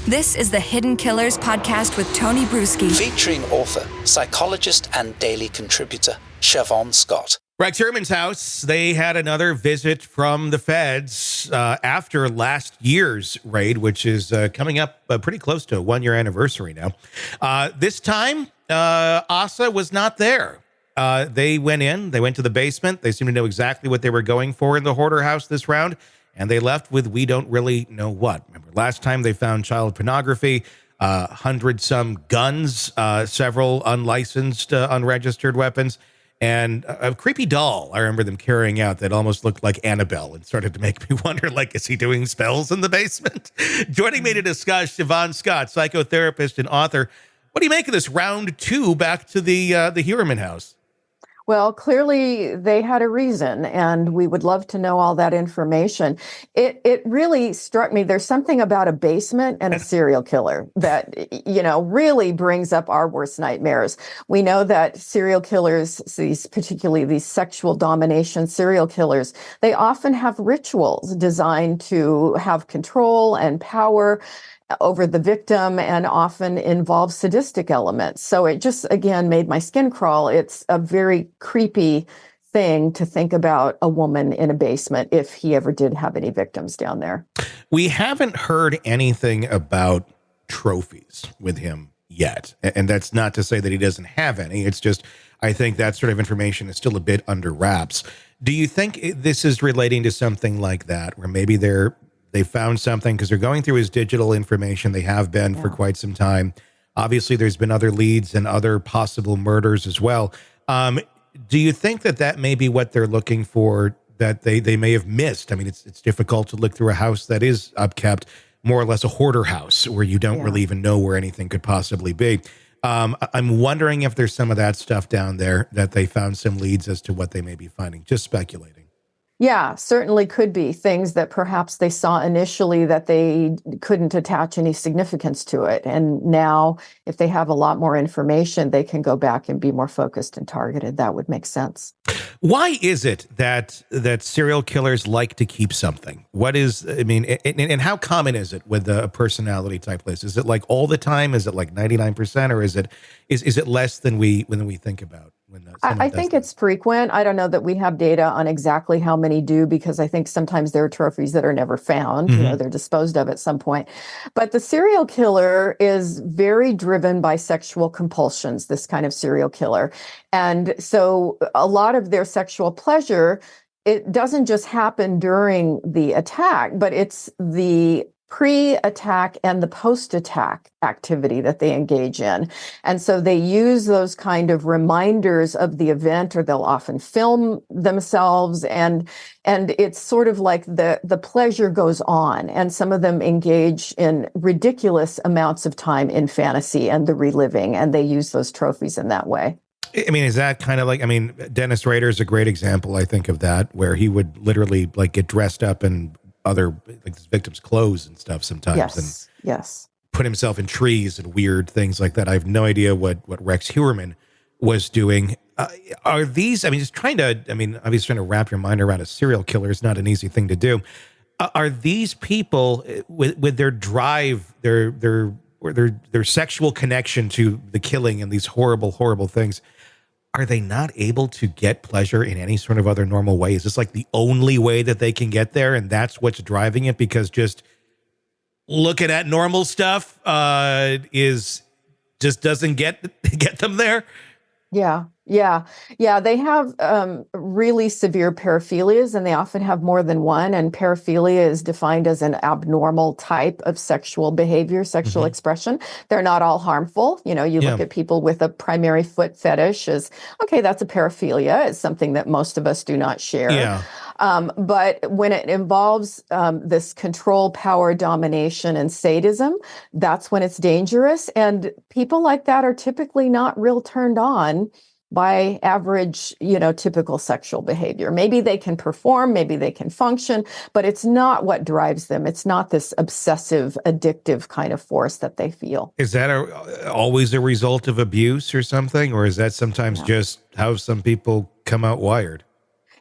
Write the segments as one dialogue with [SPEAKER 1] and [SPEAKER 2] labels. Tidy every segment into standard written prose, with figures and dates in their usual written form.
[SPEAKER 1] This is the Hidden Killers podcast with Tony Brueski.
[SPEAKER 2] Featuring author, psychologist, and daily contributor, Shavaun Scott.
[SPEAKER 3] Rex Heuermann's house, they had another visit from the feds after last year's raid, which is coming up pretty close to a one-year anniversary now. This time, Asa was not there. They went to the basement. They seemed to know exactly what they were going for in the hoarder house this round, and they left with we don't really know what. Remember, last time they found child pornography, 100-some guns, several unlicensed, unregistered weapons, and a creepy doll I remember them carrying out that almost looked like Annabelle and started to make me wonder, like, is he doing spells in the basement? Joining me to discuss, Shavaun Scott, psychotherapist and author. What do you make of this round two back to the Heuermann house?
[SPEAKER 4] Well, clearly they had a reason, and we would love to know all that information. It really struck me. There's something about a basement and a serial killer that, really brings up our worst nightmares. We know that serial killers, particularly these sexual domination serial killers, they often have rituals designed to have control and power over the victim and often involves sadistic elements. So it just, again, made my skin crawl. It's a very creepy thing to think about a woman in a basement if he ever did have any victims down there.
[SPEAKER 3] We haven't heard anything about trophies with him yet. And that's not to say that he doesn't have any. It's just, I think that sort of information is still a bit under wraps. Do you think this is relating to something like that, where maybe they found something because they're going through his digital information? They have been for quite some time. Obviously, there's been other leads and other possible murders as well. Do you think that may be what they're looking for, that they may have missed? I mean, it's difficult to look through a house that is upkept, more or less a hoarder house, where you don't really even know where anything could possibly be. I'm wondering if there's some of that stuff down there that they found some leads as to what they may be finding. Just speculating.
[SPEAKER 4] Yeah, certainly could be things that perhaps they saw initially that they couldn't attach any significance to it. And now, if they have a lot more information, they can go back and be more focused and targeted. That would make sense.
[SPEAKER 3] Why is it that serial killers like to keep something? And how common is it with a personality type list? Is it like all the time? Is it like 99%, or is it less than we think about?
[SPEAKER 4] I think it's frequent. I don't know that we have data on exactly how many do, because I think sometimes there are trophies that are never found.
[SPEAKER 3] Mm-hmm.
[SPEAKER 4] They're disposed of at some point. But the serial killer is very driven by sexual compulsions, this kind of serial killer. And so a lot of their sexual pleasure, it doesn't just happen during the attack, but it's the pre-attack and the post-attack activity that they engage in. And so they use those kind of reminders of the event, or they'll often film themselves, and it's sort of like the pleasure goes on. And some of them engage in ridiculous amounts of time in fantasy and the reliving, and they use those trophies in that way.
[SPEAKER 3] I mean, is that kind of like, Dennis Rader is a great example, I think, of that, where he would literally like get dressed up in other, like, his victims' clothes and stuff sometimes.
[SPEAKER 4] Yes.
[SPEAKER 3] Put himself in trees and weird things like that. I have no idea what Rex Heuermann was doing. Are these, obviously trying to wrap your mind around a serial killer is not an easy thing to do. Are these people with their drive, their sexual connection to the killing and these horrible, horrible things, are they not able to get pleasure in any sort of other normal way? Is this like the only way that they can get there, and that's what's driving it? Because just looking at normal stuff doesn't get them there. Yeah. They have really severe paraphilias, and they often have more than one. And paraphilia is defined as an abnormal type of sexual behavior, sexual expression. They're not all harmful. You look at people with a primary foot fetish as, okay, that's a paraphilia. It's something that most of us do not share. Yeah.
[SPEAKER 4] But when it involves this control, power, domination, and sadism, that's when it's dangerous. And people like that are typically not real turned on by average, typical sexual behavior. Maybe they can perform, maybe they can function, but it's not what drives them. It's not this obsessive, addictive kind of force that they feel.
[SPEAKER 3] Is that always a result of abuse or something? Or is that sometimes just how some people come out wired?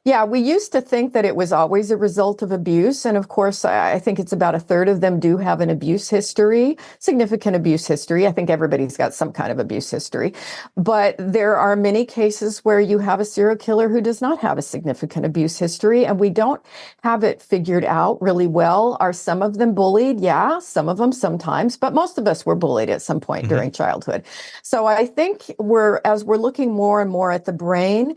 [SPEAKER 4] Yeah, we used to think that it was always a result of abuse. And of course, I think it's about a third of them do have an abuse history, significant abuse history. I think everybody's got some kind of abuse history. But there are many cases where you have a serial killer who does not have a significant abuse history, and we don't have it figured out really well. Are some of them bullied? Yeah, some of them sometimes, but most of us were bullied at some point during childhood. So I think as we're looking more and more at the brain,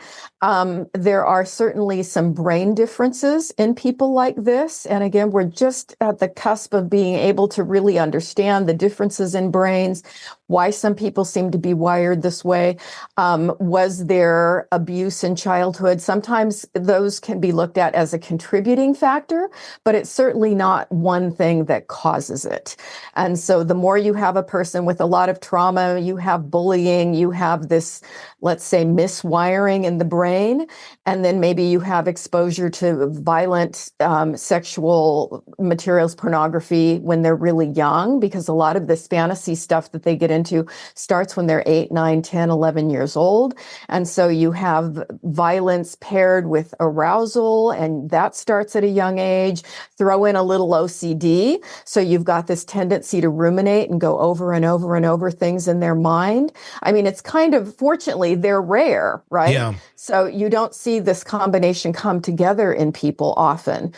[SPEAKER 4] there are certainly some brain differences in people like this. And again, we're just at the cusp of being able to really understand the differences in brains, why some people seem to be wired this way. Was there abuse in childhood? Sometimes those can be looked at as a contributing factor, but it's certainly not one thing that causes it. And so the more you have a person with a lot of trauma, you have bullying, you have this, let's say, miswiring in the brain, and then maybe you have exposure to violent sexual materials, pornography, when they're really young, because a lot of this fantasy stuff that they get into starts when they're 8, 9, 10, 11 years old. And so you have violence paired with arousal, and that starts at a young age. Throw in a little OCD. So you've got this tendency to ruminate and go over and over and over things in their mind. I mean, it's kind of, fortunately, they're rare, right?
[SPEAKER 3] Yeah.
[SPEAKER 4] So you don't see this combination come together in people often.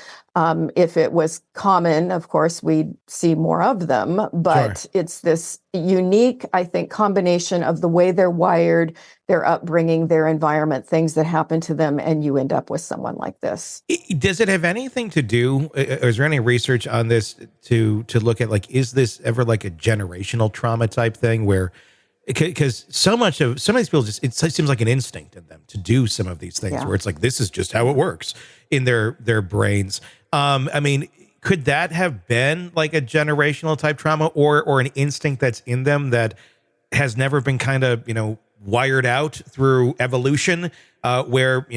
[SPEAKER 4] If it was common, of course, we'd see more of them, but It's this unique, I think, combination of the way they're wired, their upbringing, their environment, things that happen to them, and you end up with someone like this.
[SPEAKER 3] Does it have anything to do, or is there any research on this to look at, like, is this ever like a generational trauma type thing where, because some of these people it seems like an instinct in them to do some of these things where it's like, this is just how it works in their brains. I mean, could that have been like a generational type trauma or an instinct that's in them that has never been kind of, wired out through evolution, where,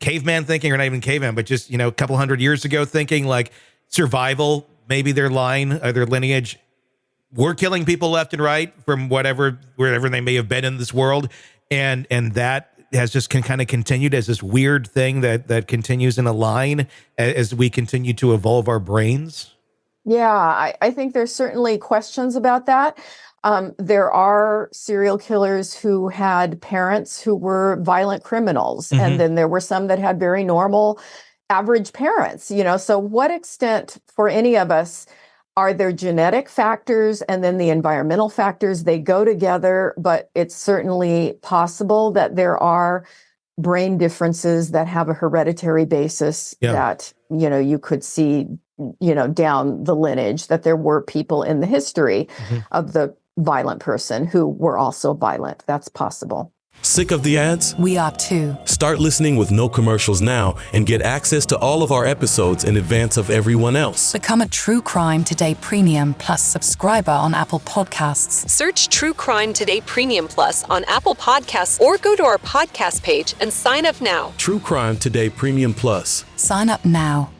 [SPEAKER 3] caveman thinking, or not even caveman, but just, a couple hundred years ago thinking like survival, maybe their lineage were killing people left and right from wherever they may have been in this world. And that has just kind of continued as this weird thing that continues in a line as we continue to evolve our brains.
[SPEAKER 4] Yeah, I think there's certainly questions about that. There are serial killers who had parents who were violent criminals, and then there were some that had very normal, average parents, So what extent for any of us are there genetic factors and then the environmental factors? They go together, but it's certainly possible that there are brain differences that have a hereditary basis that, you could see, down the lineage, that there were people in the history of the violent person who were also violent. That's possible.
[SPEAKER 5] Sick of the ads?
[SPEAKER 1] We are too.
[SPEAKER 5] Start listening with no commercials now and get access to all of our episodes in advance of everyone else.
[SPEAKER 1] Become a True Crime Today Premium Plus subscriber on Apple Podcasts.
[SPEAKER 6] Search True Crime Today Premium Plus on Apple Podcasts or go to our podcast page and sign up now.
[SPEAKER 5] True Crime Today Premium Plus.
[SPEAKER 1] Sign up now.